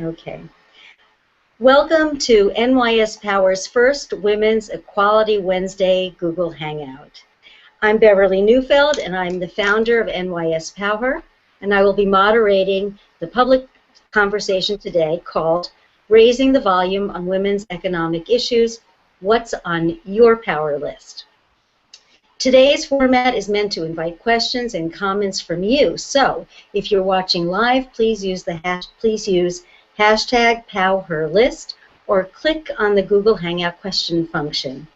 Okay. Welcome to NYS PowHER's first Women's Equality Wednesday Google Hangout. I'm Beverly Neufeld, and I'm the founder of NYS PowHER, and I will be moderating the public conversation today called Raising the Volume on Women's Economic Issues, What's on Your Power List? Today's format is meant to invite questions and comments from you. So, if you're watching live, please use hashtag #PowHERList or click on the Google Hangout question function.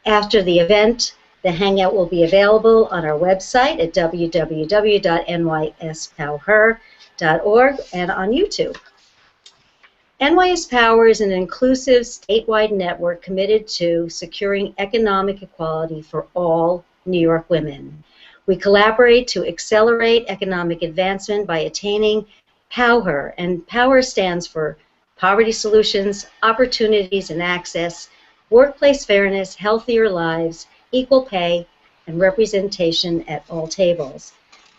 After the event, the Hangout will be available on our website at www.nyspowher.org and on YouTube. NYS PowHER is an inclusive statewide network committed to securing economic equality for all New York women. We collaborate to accelerate economic advancement by attaining PowHER, and PowHER stands for Poverty Solutions, Opportunities and Access, Workplace Fairness, Healthier Lives, Equal Pay, and Representation at All Tables.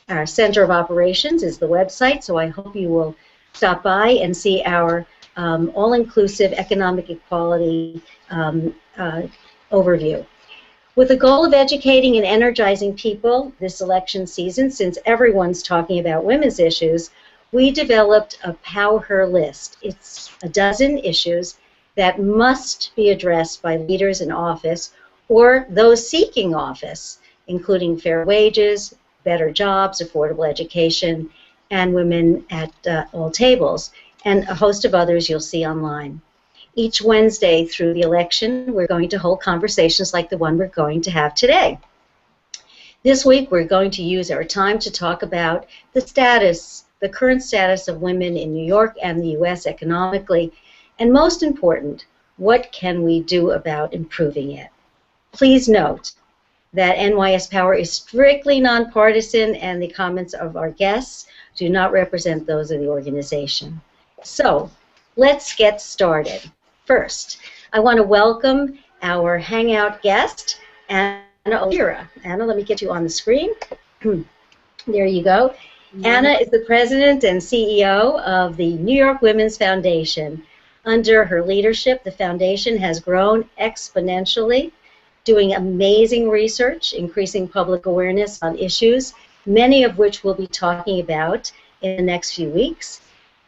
Our Center of Operations is the website, so I hope you will stop by and see our all-inclusive economic equality overview. With the goal of educating and energizing people this election season, since everyone's talking about women's issues, we developed a PowHER list. It's a dozen issues that must be addressed by leaders in office or those seeking office, including fair wages, better jobs, affordable education, and women at all tables, and a host of others you'll see online. Each Wednesday through the election, we're going to hold conversations like the one we're going to have today. This week, we're going to use our time to talk about the current status of women in New York and the U.S. economically, and most important, what can we do about improving it? Please note that NYS PowHER is strictly nonpartisan, and the comments of our guests do not represent those of the organization. So, let's get started. First, I want to welcome our Hangout guest, Anna Oliveira. Anna, let me get you on the screen. There you go. Anna is the president and CEO of the New York Women's Foundation. Under her leadership, the foundation has grown exponentially, doing amazing research, increasing public awareness on issues, many of which we'll be talking about in the next few weeks,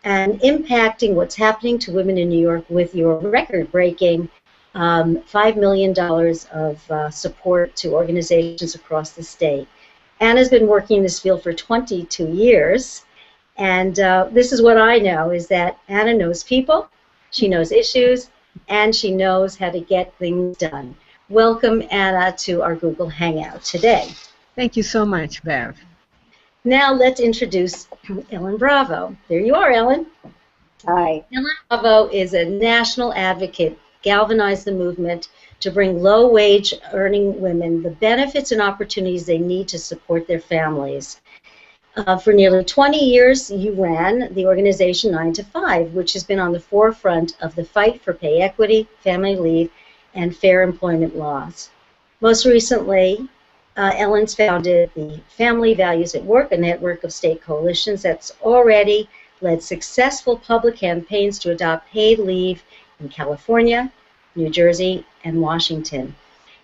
and impacting what's happening to women in New York with your record-breaking $5 million of support to organizations across the state. Anna's been working in this field for 22 years, and this is what I know, is that Anna knows people, she knows issues, and she knows how to get things done. Welcome, Anna, to our Google Hangout today. Thank you so much, Bev. Now let's introduce Ellen Bravo. There you are, Ellen. Hi. Ellen Bravo is a national advocate, galvanized the movement to bring low-wage earning women the benefits and opportunities they need to support their families. For nearly 20 years, you ran the organization 9 to 5, which has been on the forefront of the fight for pay equity, family leave, and fair employment laws. Most recently, Ellen's founded the Family Values at Work, a network of state coalitions that's already led successful public campaigns to adopt paid leave in California, New Jersey, and Washington.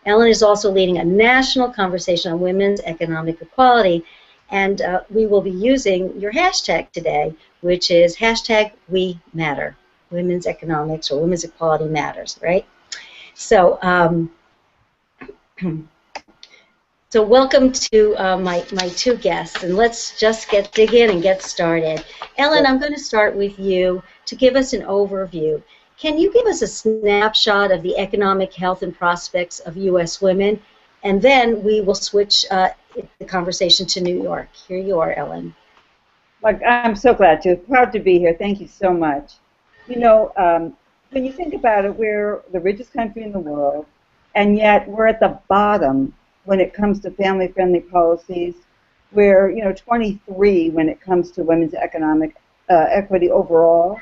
Ellen is also leading a national conversation on women's economic equality, and we will be using your hashtag today, which is #WeMatter, Women's Economics or Women's Equality Matters, right? So, so welcome to my two guests, and let's just dig in and get started. Ellen, I'm going to start with you to give us an overview. Can you give us a snapshot of the economic health and prospects of U.S. women, and then we will switch the conversation to New York. Here you are, Ellen. Well, I'm so glad to. Proud to be here. Thank you so much. You know, when you think about it, we're the richest country in the world, and yet we're at the bottom when it comes to family-friendly policies. We're, 23 when it comes to women's economic equity overall.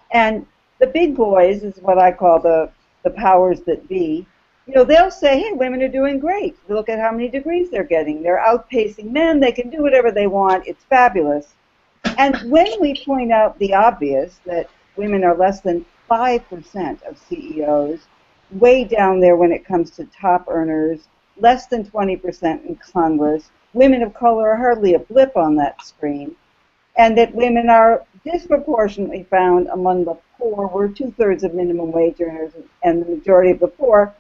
And the big boys is what I call the powers that be. They'll say, hey, women are doing great. Look at how many degrees they're getting. They're outpacing men. They can do whatever they want. It's fabulous. And when we point out the obvious, that women are less than 5% of CEOs, way down there when it comes to top earners, less than 20% in Congress. Women of color are hardly a blip on that screen. And that women are disproportionately found among the poor. We're 2/3 of minimum wage earners and the majority of the poor.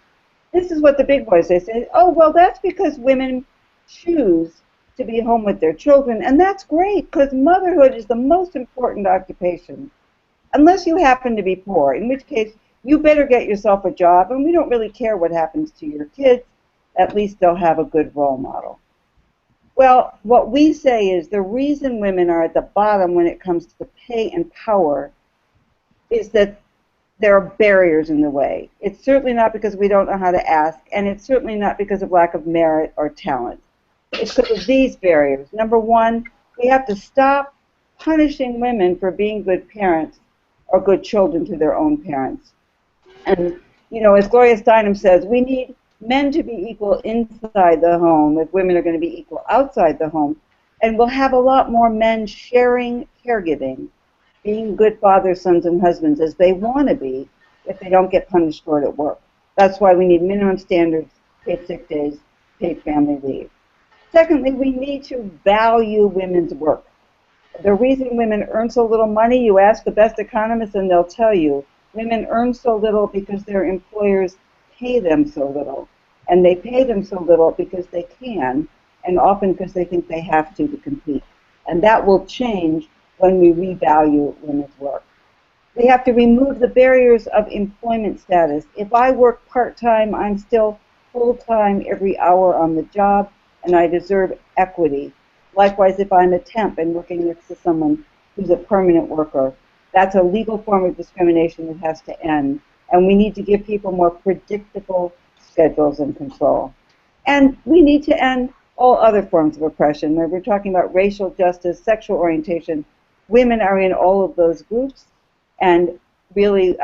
This is what the big boys say, oh, well, that's because women choose to be home with their children, and that's great because motherhood is the most important occupation, unless you happen to be poor, in which case you better get yourself a job, and we don't really care what happens to your kids. At least they'll have a good role model. Well, what we say is the reason women are at the bottom when it comes to pay and power is that there are barriers in the way. It's certainly not because we don't know how to ask, and it's certainly not because of lack of merit or talent. It's because of these barriers. Number one, we have to stop punishing women for being good parents or good children to their own parents. And, you know, as Gloria Steinem says, we need men to be equal inside the home if women are going to be equal outside the home. And we'll have a lot more men sharing caregiving, being good fathers, sons, and husbands as they want to be if they don't get punished for it at work. That's why we need minimum standards, paid sick days, paid family leave. Secondly, we need to value women's work. The reason women earn so little money, you ask the best economists and they'll tell you, women earn so little because their employers pay them so little. And they pay them so little because they can, and often because they think they have to compete. And that will change when we revalue women's work. We have to remove the barriers of employment status. If I work part-time, I'm still full-time every hour on the job, and I deserve equity. Likewise, if I'm a temp and working next to someone who's a permanent worker, that's a legal form of discrimination that has to end. And we need to give people more predictable schedules and control. And we need to end all other forms of oppression. When we're talking about racial justice, sexual orientation, women are in all of those groups. And really,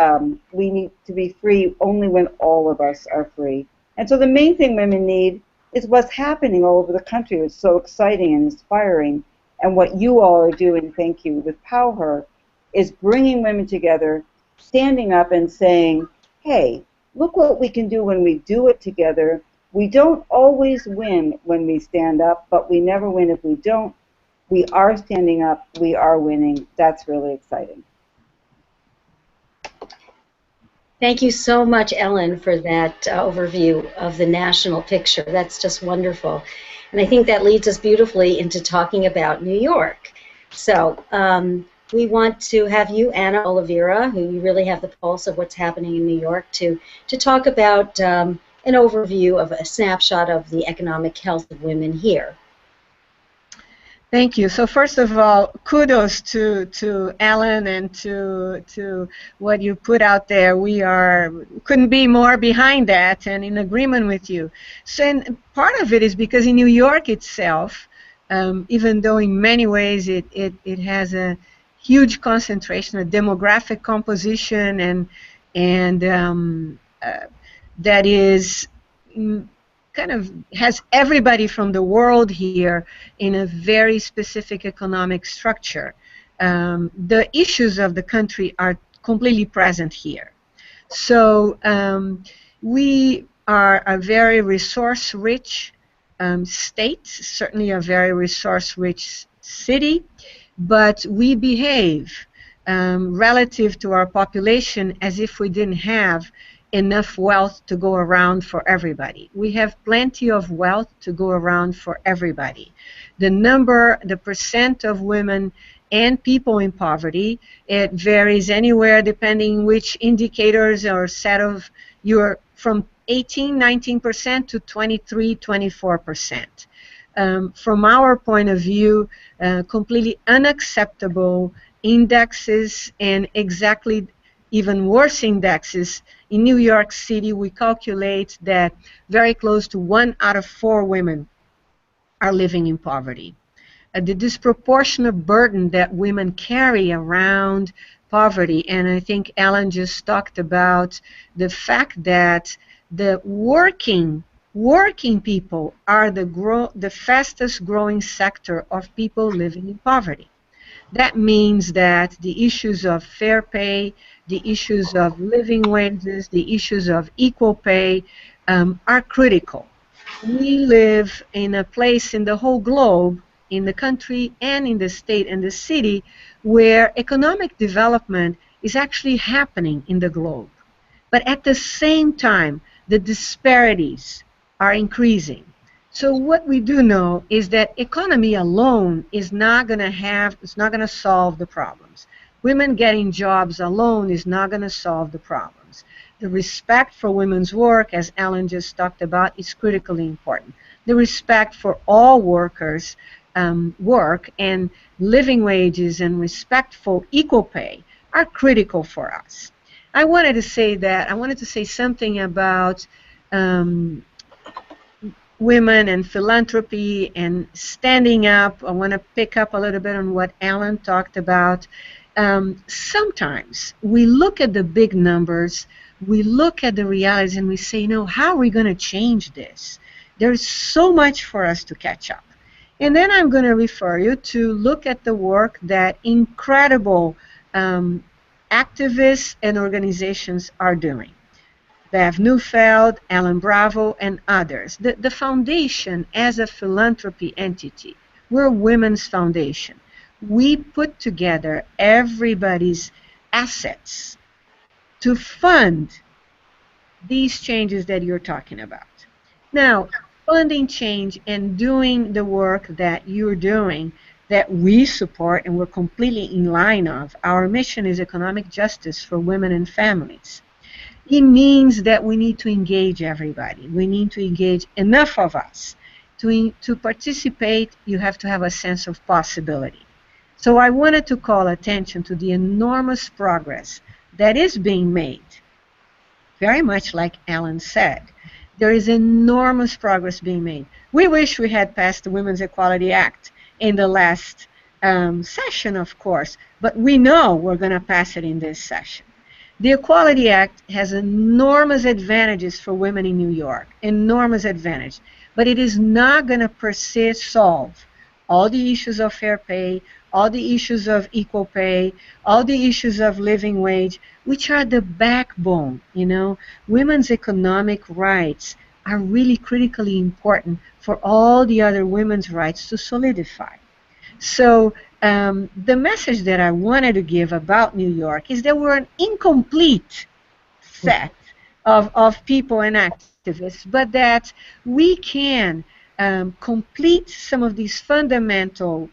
we need to be free only when all of us are free. And so the main thing women need is what's happening all over the country. It's so exciting and inspiring. And what you all are doing, thank you, with PowHER, is bringing women together, standing up and saying, hey, look what we can do when we do it together. We don't always win when we stand up, but we never win if we don't. We are standing up. We are winning. That's really exciting. Thank you so much, Ellen, for that overview of the national picture. That's just wonderful. And I think that leads us beautifully into talking about New York. So we want to have you, Anna Oliveira, who you really have the pulse of what's happening in New York, to talk about an overview of a snapshot of the economic health of women here. Thank you. So first of all, kudos to Ellen and to what you put out there. We couldn't be more behind that and in agreement with you. So and part of it is because in New York itself, even though in many ways it has a huge concentration, a demographic composition, and that is kind of has everybody from the world here in a very specific economic structure. The issues of the country are completely present here. So we are a very resource-rich state, certainly a very resource-rich city, but we behave relative to our population as if we didn't have enough wealth to go around for everybody. We have plenty of wealth to go around for everybody. The percent of women and people in poverty, it varies anywhere depending which indicators or set of from 18-19% to 23-24%. From our point of view, completely unacceptable indexes, and exactly even worse indexes. In New York City, we calculate that very close to 1 out of 4 women are living in poverty. The disproportionate burden that women carry around poverty, and I think Ellen just talked about the fact that the working people are the fastest growing sector of people living in poverty. That means that the issues of fair pay, the issues of living wages, the issues of equal pay are critical. We live in a place in the whole globe, in the country and in the state and the city, where economic development is actually happening in the globe. But at the same time, the disparities are increasing. So what we do know is that economy alone is not going to solve the problems. Women getting jobs alone is not going to solve the problems. The respect for women's work, as Alan just talked about, is critically important. The respect for all workers' work and living wages and respectful equal pay are critical for us. I wanted to say something about women and philanthropy and standing up. I want to pick up a little bit on what Alan talked about. Sometimes we look at the big numbers, we look at the realities, and we say, how are we going to change this? There's so much for us to catch up. And then I'm going to refer you to look at the work that incredible activists and organizations are doing. Bev Neufeld, Alan Bravo, and others. The foundation as a philanthropy entity, we're a women's foundation. We put together everybody's assets to fund these changes that you're talking about. Now, funding change and doing the work that you're doing that we support and we're completely in line of. Our mission is economic justice for women and families. It means that we need to engage everybody. We need to engage enough of us. To participate, you have to have a sense of possibility. So I wanted to call attention to the enormous progress that is being made. Very much like Alan said, there is enormous progress being made. We wish we had passed the Women's Equality Act in the last session, of course, but we know we're going to pass it in this session. The Equality Act has enormous advantages for women in New York, enormous advantage, but it is not going to per se solve all the issues of fair pay, all the issues of equal pay, all the issues of living wage, which are the backbone, Women's economic rights are really critically important for all the other women's rights to solidify. So the message that I wanted to give about New York is that we're an incomplete set of people and activists, but that we can complete some of these fundamental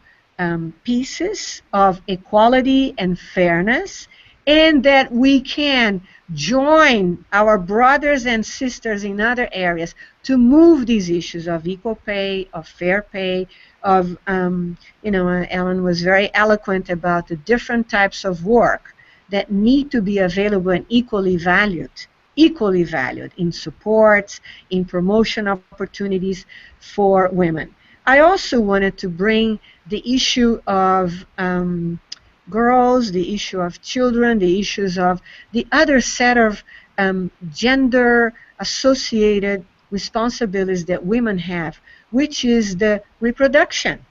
pieces of equality and fairness, and that we can join our brothers and sisters in other areas to move these issues of equal pay, of fair pay, of, Ellen was very eloquent about the different types of work that need to be available and equally valued in supports, in promotion opportunities for women. I also wanted to bring the issue of girls, the issue of children, the issues of the other set of gender-associated responsibilities that women have, which is the reproduction,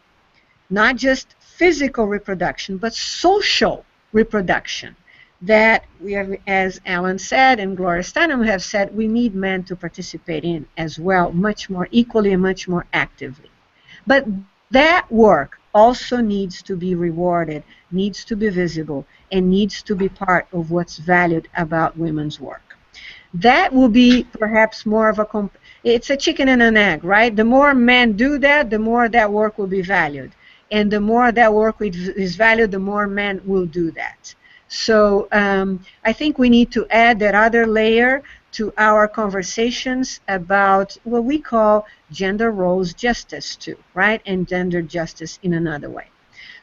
not just physical reproduction, but social reproduction. That we have, as Alan said and Gloria Steinem have said, we need men to participate in as well, much more equally and much more actively. But that work also needs to be rewarded, needs to be visible, and needs to be part of what's valued about women's work. That will be perhaps more of it's a chicken and an egg, right? The more men do that, the more that work will be valued. And the more that work is valued, the more men will do that. So I think we need to add that other layer to our conversations about what we call gender roles justice too, right? And gender justice in another way.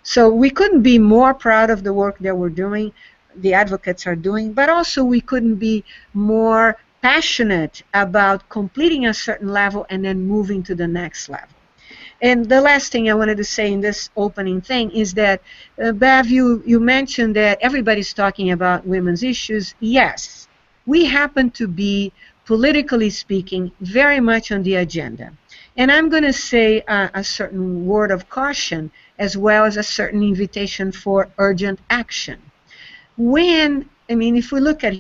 So we couldn't be more proud of the work that we're doing, the advocates are doing, but also we couldn't be more passionate about completing a certain level and then moving to the next level. And the last thing I wanted to say in this opening thing is that, Bev, you mentioned that everybody's talking about women's issues. Yes, we happen to be, politically speaking, very much on the agenda. And I'm going to say a certain word of caution as well as a certain invitation for urgent action. If we look at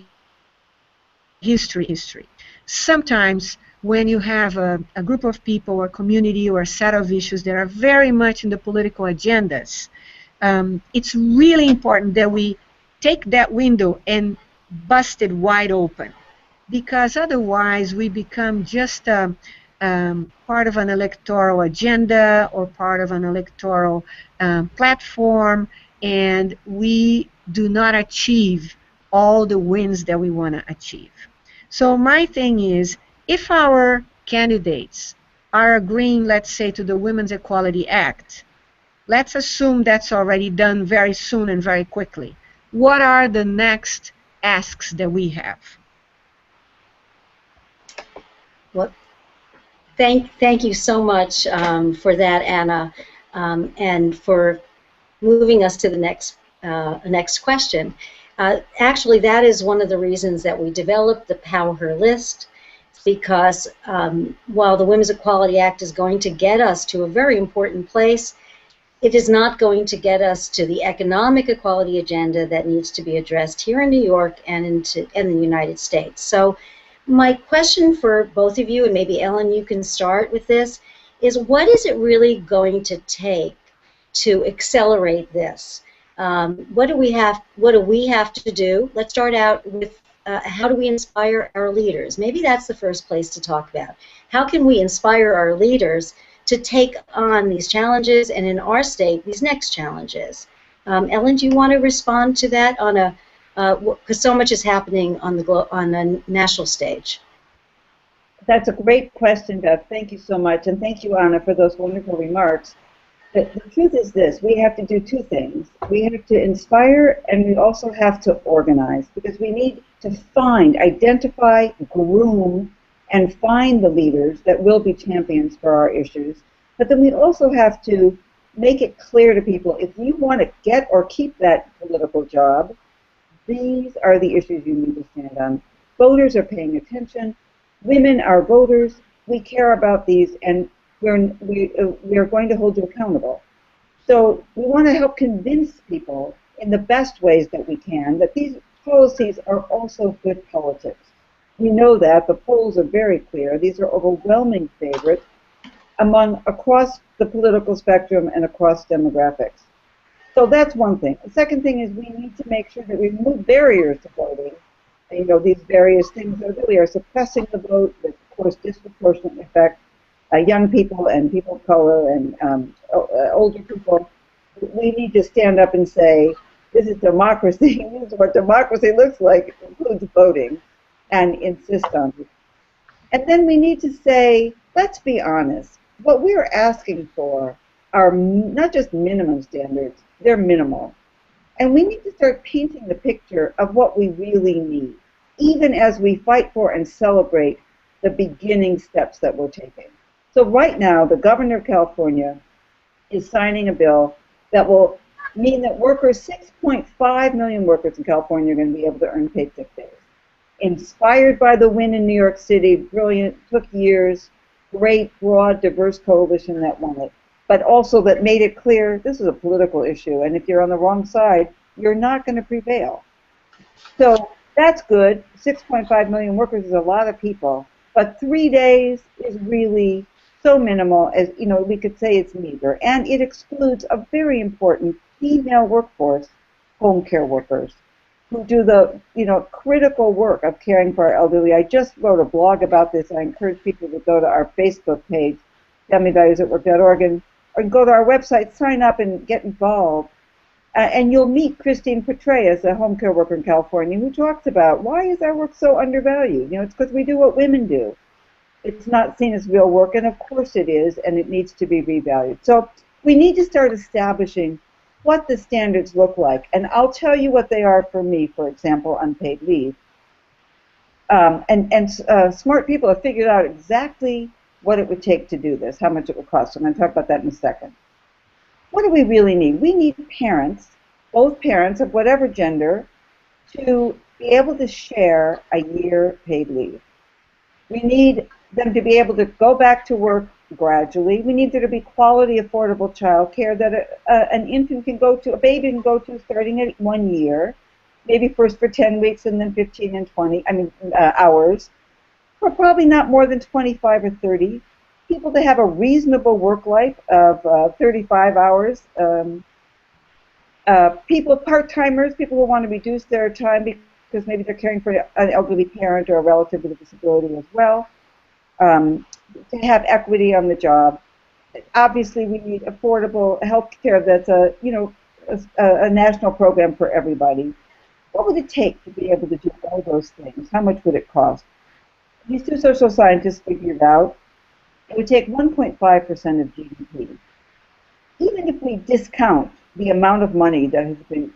history, sometimes when you have a group of people or community or a set of issues that are very much in the political agendas, it's really important that we take that window and bust it wide open, because otherwise we become just part of an electoral agenda or part of an electoral platform, and we do not achieve all the wins that we want to achieve. So my thing is, if our candidates are agreeing, let's say, to the Women's Equality Act, let's assume that's already done very soon and very quickly. What are the next asks that we have? Well, thank you so much for that, Anna, and for moving us to the next question. Actually, that is one of the reasons that we developed the PowHER list, because while the Women's Equality Act is going to get us to a very important place, it is not going to get us to the economic equality agenda that needs to be addressed here in New York and in the United States. So my question for both of you, and maybe Ellen, you can start with this, is what is it really going to take to accelerate this? What do we have to do? Let's start out with how do we inspire our leaders? Maybe that's the first place to talk about. How can we inspire our leaders to take on these challenges, and in our state, these next challenges? Ellen, do you want to respond to that on a because so much is happening on the national stage? That's a great question, Beth. Thank you so much, and thank you, Anna, for those wonderful remarks. The truth is this: we have to do two things. We have to inspire, and we also have to organize, because we need to identify, groom, and find the leaders that will be champions for our issues. But then we also have to make it clear to people, if you want to get or keep that political job, these are the issues you need to stand on. Voters are paying attention. Women are voters. We care about these, and we're going to hold you accountable. So we want to help convince people in the best ways that we can that these policies are also good politics. We know that. The polls are very clear. These are overwhelming favorites across the political spectrum and across demographics. So that's one thing. The second thing is we need to make sure that we remove barriers to voting. You know, these various things that really are suppressing the vote, that of course disproportionately affect young people and people of color and older people. We need to stand up and say, this is democracy. This is what democracy looks like. It includes voting, and insist on it. And then we need to say, let's be honest. What we're asking for are not just minimum standards, they're minimal. And we need to start painting the picture of what we really need, even as we fight for and celebrate the beginning steps that we're taking. So right now, the governor of California is signing a bill that will mean that 6.5 million workers in California are going to be able to earn paid sick days. Inspired by the win in New York City, brilliant, took years, great, broad, diverse coalition that won it, but also that made it clear this is a political issue, and if you're on the wrong side, you're not going to prevail. So that's good. 6.5 million workers is a lot of people, but 3 days is really so minimal, as you know, we could say it's meager, and it excludes a very important female workforce, home care workers, who do the critical work of caring for our elderly. I just wrote a blog about this. I encourage people to go to our Facebook page, familyvaluesatwork.org, or go to our website, sign up, and get involved. And you'll meet Christine Petraeus, a home care worker in California, who talks about why is our work so undervalued. It's because we do what women do. It's not seen as real work, and of course it is, and it needs to be revalued. So we need to start establishing what the standards look like. And I'll tell you what they are for me, for example, unpaid leave. Smart people have figured out exactly what it would take to do this, how much it would cost. I'm going to talk about that in a second. What do we really need? We need parents, both parents of whatever gender, to be able to share a year paid leave. We need them to be able to go back to work gradually. We need there to be quality, affordable child care that an infant can go to, a baby can go to starting at 1 year, maybe first for 10 weeks and then 15 and 20, hours, for probably not more than 25 or 30. People to have a reasonable work life of 35 hours. People, part-timers, people who want to reduce their time because maybe they're caring for an elderly parent or a relative with a disability as well. To have equity on the job. Obviously, we need affordable health care that's a national program for everybody. What would it take to be able to do all those things? How much would it cost? These two social scientists figured out it would take 1.5% of GDP. Even if we discount the amount of money that has been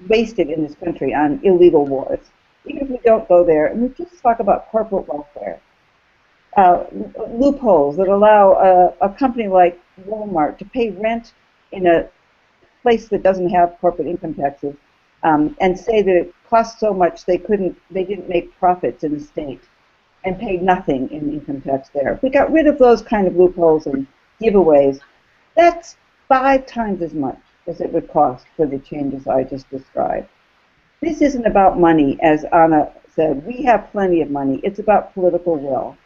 wasted in this country on illegal wars, even if we don't go there, and we just talk about corporate welfare, loopholes that allow a company like Walmart to pay rent in a place that doesn't have corporate income taxes, and say that it costs so much they didn't make profits in the state, and paid nothing in income tax there. If we got rid of those kind of loopholes and giveaways, that's 5 times as much as it would cost for the changes I just described. This isn't about money, as Anna said. We have plenty of money. It's about political will.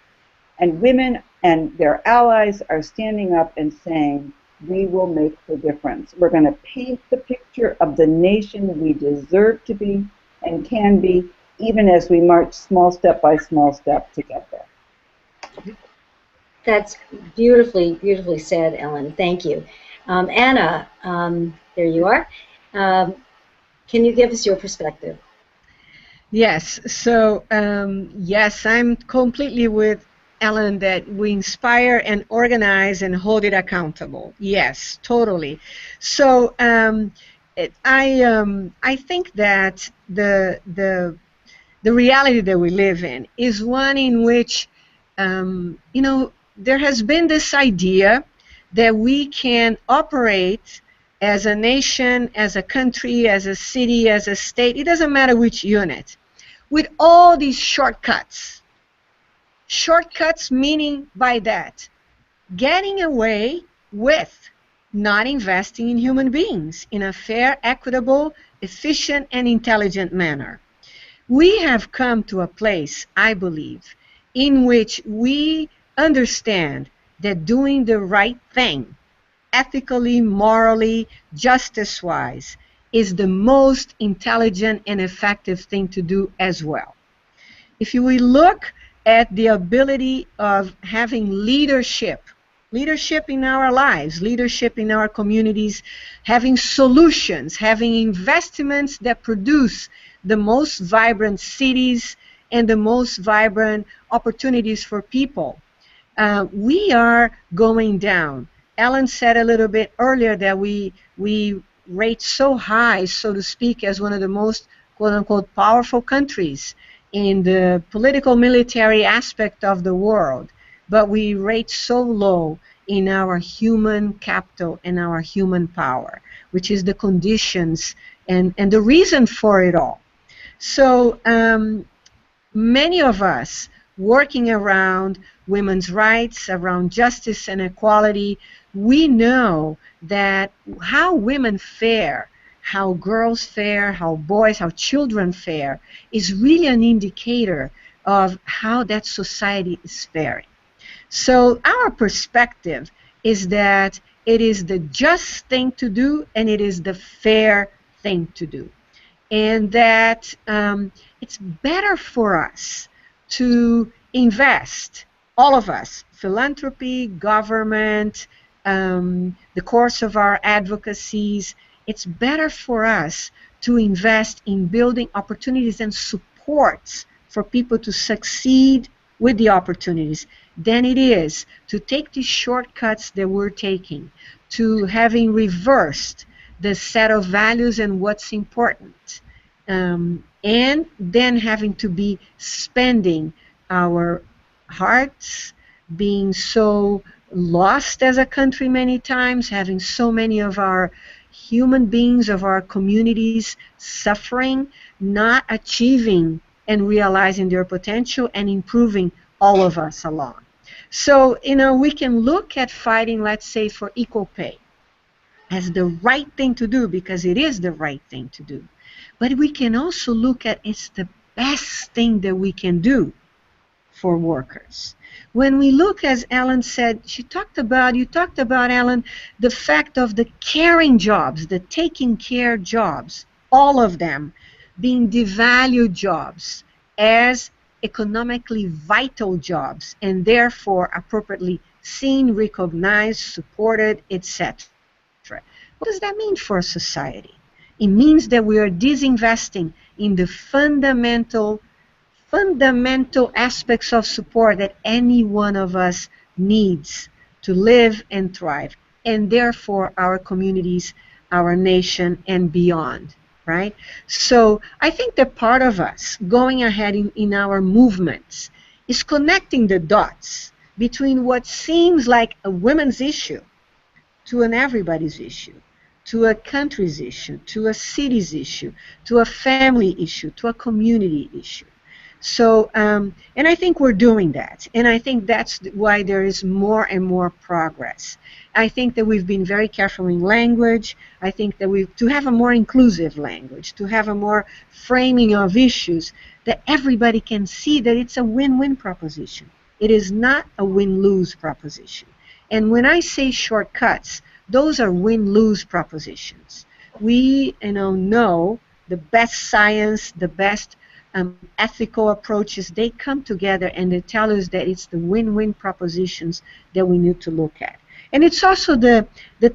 And women and their allies are standing up and saying, we will make the difference. We're going to paint the picture of the nation we deserve to be and can be, even as we march small step by small step to get there. That's beautifully, beautifully said, Ellen. Thank you. Anna, there you are. Can you give us your perspective? Yes. So, yes, I'm completely with Ellen that we inspire and organize and hold it accountable. Yes, totally. So, I think that the reality that we live in is one in which, there has been this idea that we can operate as a nation, as a country, as a city, as a state, it doesn't matter which unit, with all these shortcuts. Shortcuts meaning by that, getting away with not investing in human beings in a fair, equitable, efficient, and intelligent manner. We have come to a place, I believe, in which we understand that doing the right thing, ethically, morally, justice-wise, is the most intelligent and effective thing to do as well. If we look at the ability of having leadership in our lives, leadership in our communities, having solutions, having investments that produce the most vibrant cities and the most vibrant opportunities for people, we are going down. Ellen said a little bit earlier that we rate so high, so to speak, as one of the most quote-unquote powerful countries in the political military aspect of the world, but we rate so low in our human capital and our human power, which is the conditions and the reason for it all. So many of us working around women's rights, around justice and equality, we know that how women fare, how girls fare, how boys, how children fare, is really an indicator of how that society is faring. So our perspective is that it is the just thing to do and it is the fair thing to do. And that it's better for us to invest, all of us, philanthropy, government, the course of our advocacies, it's better for us to invest in building opportunities and supports for people to succeed with the opportunities than it is to take the shortcuts that we're taking, to having reversed the set of values and what's important, and then having to be spending our hearts, being so lost as a country many times, having so many of our human beings, of our communities suffering, not achieving and realizing their potential and improving all of us along. So, we can look at fighting, let's say, for equal pay as the right thing to do because it is the right thing to do. But we can also look at it's the best thing that we can do for workers. When we look, as Ellen said, you talked about, Ellen, the fact of the caring jobs, the taking care jobs, all of them being devalued jobs as economically vital jobs and therefore appropriately seen, recognized, supported, etc. What does that mean for society? It means that we are disinvesting in the fundamental aspects of support that any one of us needs to live and thrive, and therefore our communities, our nation, and beyond, right? So I think that part of us going ahead in our movements is connecting the dots between what seems like a women's issue to an everybody's issue, to a country's issue, to a city's issue, to a family issue, to a community issue. So, and I think we're doing that. And I think that's why there is more and more progress. I think that we've been very careful in language. I think that to have a more inclusive language, to have a more framing of issues that everybody can see that it's a win-win proposition. It is not a win-lose proposition. And when I say shortcuts, those are win-lose propositions. We know the best science, the best ethical approaches, they come together and they tell us that it's the win-win propositions that we need to look at. And it's also the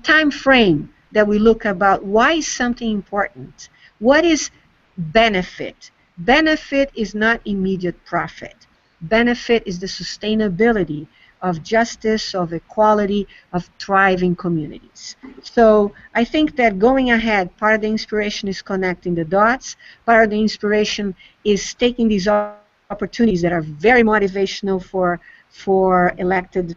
time frame that we look about. Why is something important? What is benefit? Benefit is not immediate profit. Benefit is the sustainability of justice, of equality, of thriving communities. So I think that going ahead, part of the inspiration is connecting the dots. Part of the inspiration is taking these opportunities that are very motivational for elected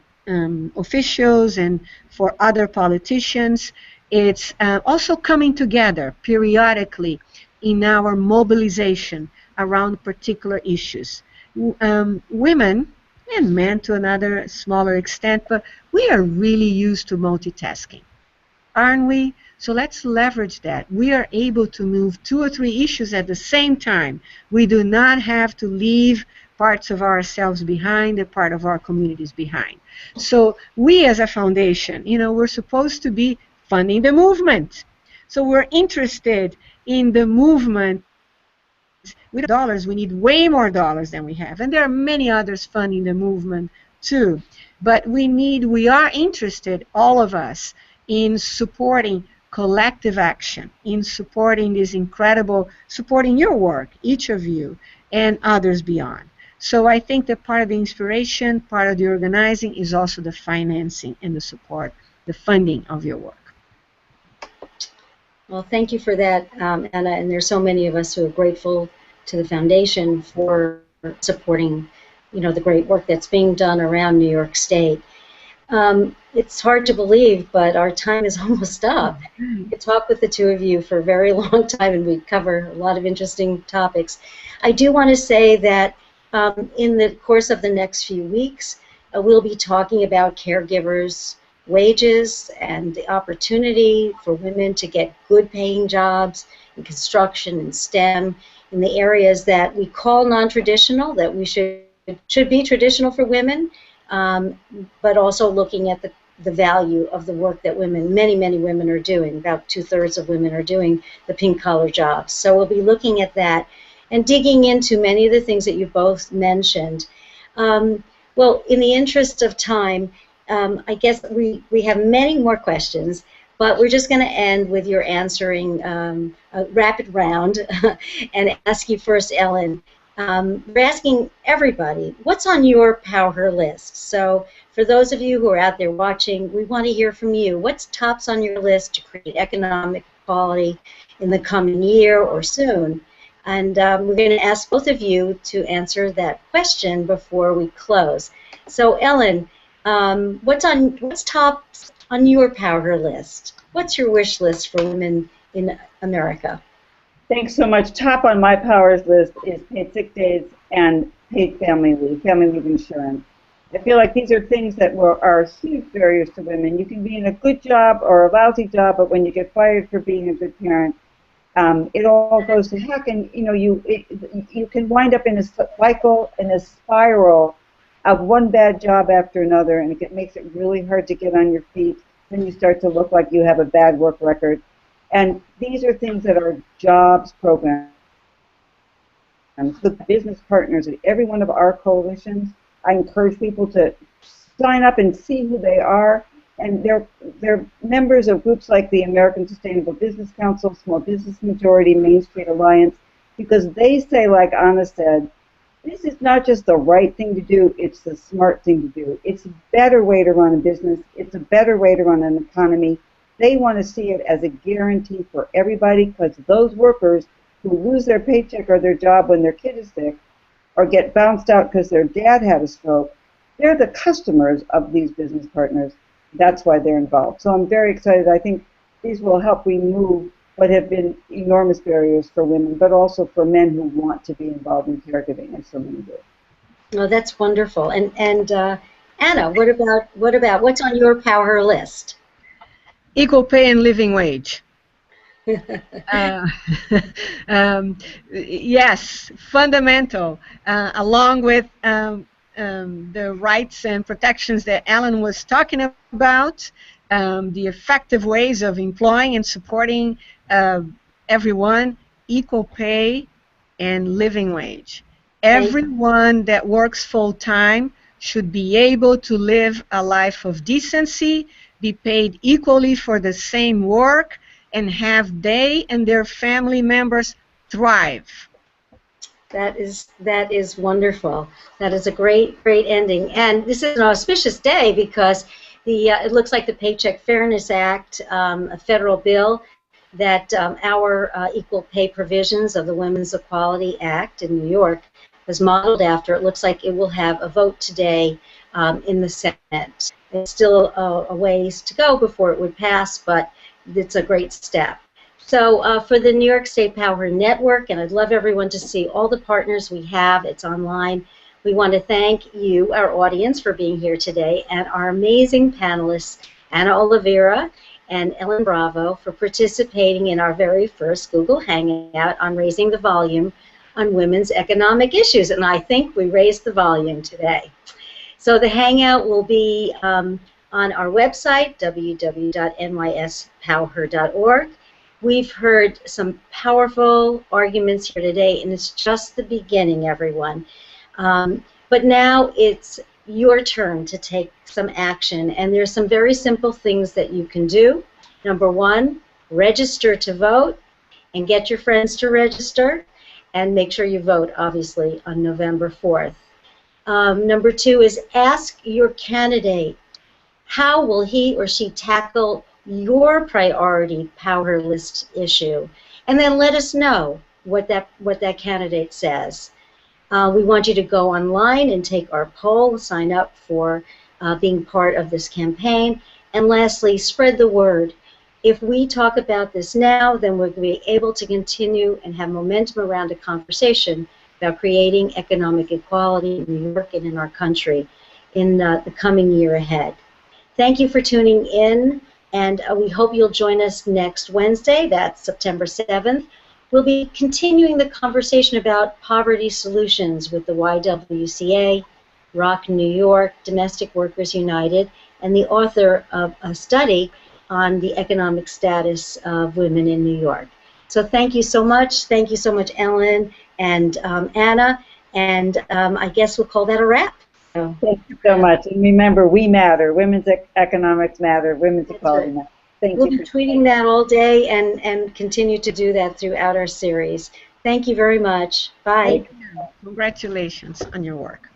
officials and for other politicians. It's also coming together periodically in our mobilization around particular issues. Women and men to another smaller extent, but we are really used to multitasking, aren't we? So let's leverage that. We are able to move 2 or 3 issues at the same time. We do not have to leave parts of ourselves behind, a part of our communities behind. So we as a foundation, we're supposed to be funding the movement. So we're interested in the movement. We don't have dollars, we need way more dollars than we have. And there are many others funding the movement too. But we are interested, all of us, in supporting collective action, in supporting supporting your work, each of you, and others beyond. So I think that part of the inspiration, part of the organizing is also the financing and the support, the funding of your work. Well, thank you for that, Anna, and there's so many of us who are grateful to the foundation for supporting, the great work that's being done around New York State. It's hard to believe, but our time is almost up. I could talk with the two of you for a very long time, and we'd cover a lot of interesting topics. I do want to say that in the course of the next few weeks, we'll be talking about caregivers' wages and the opportunity for women to get good-paying jobs in construction and STEM, in the areas that we call non-traditional, that we should be traditional for women, but also looking at the value of the work that many women are doing. About 2/3 of women are doing the pink-collar jobs. So we'll be looking at that and digging into many of the things that you both mentioned. Well, in the interest of time, I guess we have many more questions, but we're just going to end with your answering a rapid round and ask you first, Ellen. We're asking everybody, what's on your PowHER list? So for those of you who are out there watching, we want to hear from you. What's tops on your list to create economic equality in the coming year or soon? And we're going to ask both of you to answer that question before we close. So Ellen, what's tops on your PowHER list? What's your wish list for women in America? Thanks so much. Top on my PowHER list is paid sick days and paid family leave insurance. I feel like these are things that are huge barriers to women. You can be in a good job or a lousy job, but when you get fired for being a good parent, it all goes to heck, and you can wind up in a cycle, in a spiral of one bad job after another, and it makes it really hard to get on your feet. Then you start to look like you have a bad work record. And these are things that are jobs programs. The business partners at every one of our coalitions, I encourage people to sign up and see who they are. And they're members of groups like the American Sustainable Business Council, Small Business Majority, Main Street Alliance, because they say, like Anna said, this is not just the right thing to do, it's the smart thing to do. It's a better way to run a business. It's a better way to run an economy. They want to see it as a guarantee for everybody, because those workers who lose their paycheck or their job when their kid is sick or get bounced out because their dad had a stroke, they're the customers of these business partners. That's why they're involved. So I'm very excited. I think these will help remove what have been enormous barriers for women, but also for men who want to be involved in caregiving, as so many do. Oh, that's wonderful. And Anna, what about what's on your PowHER list? Equal pay and living wage. Yes, fundamental, along with the rights and protections that Alan was talking about, the effective ways of employing and supporting everyone, equal pay and living wage. Everyone that works full-time should be able to live a life of decency, be paid equally for the same work, and have they and their family members thrive. That is wonderful. That is a great ending. And this is an auspicious day because it looks like the Paycheck Fairness Act, a federal bill that our equal pay provisions of the Women's Equality Act in New York was modeled after. It looks like it will have a vote today in the Senate. It's still a ways to go before it would pass, but it's a great step. So for the New York State PowHER Network, and I'd love everyone to see all the partners we have, it's online. We want to thank you, our audience, for being here today, and our amazing panelists, Anna Oliveira and Ellen Bravo, for participating in our very first Google Hangout on raising the volume on women's economic issues. And I think we raised the volume today. So the Hangout will be on our website, www.nyspowher.org. We've heard some powerful arguments here today, and it's just the beginning, everyone. But now it's your turn to take some action, and there's some very simple things that you can do. Number one, register to vote, and get your friends to register, and make sure you vote, obviously, on November 4th. Number two is ask your candidate, how will he or she tackle your priority PowHER list issue? And then let us know what that candidate says. We want you to go online and take our poll, sign up for being part of this campaign. And lastly, spread the word. If we talk about this now, then we'll be able to continue and have momentum around a conversation about creating economic equality in New York and in our country in the coming year ahead. Thank you for tuning in, and we hope you'll join us next Wednesday. That's September 7th. We'll be continuing the conversation about poverty solutions with the YWCA, ROC New York, Domestic Workers United, and the author of a study on the economic status of women in New York. So thank you so much. Thank you so much, Ellen and Anna, and I guess we'll call that a wrap. So, thank you so much. And remember, we matter. Women's economics matter. Women's equality matters. Thank you. We'll be tweeting that all day and continue to do that throughout our series. Thank you very much. Bye. Congratulations on your work.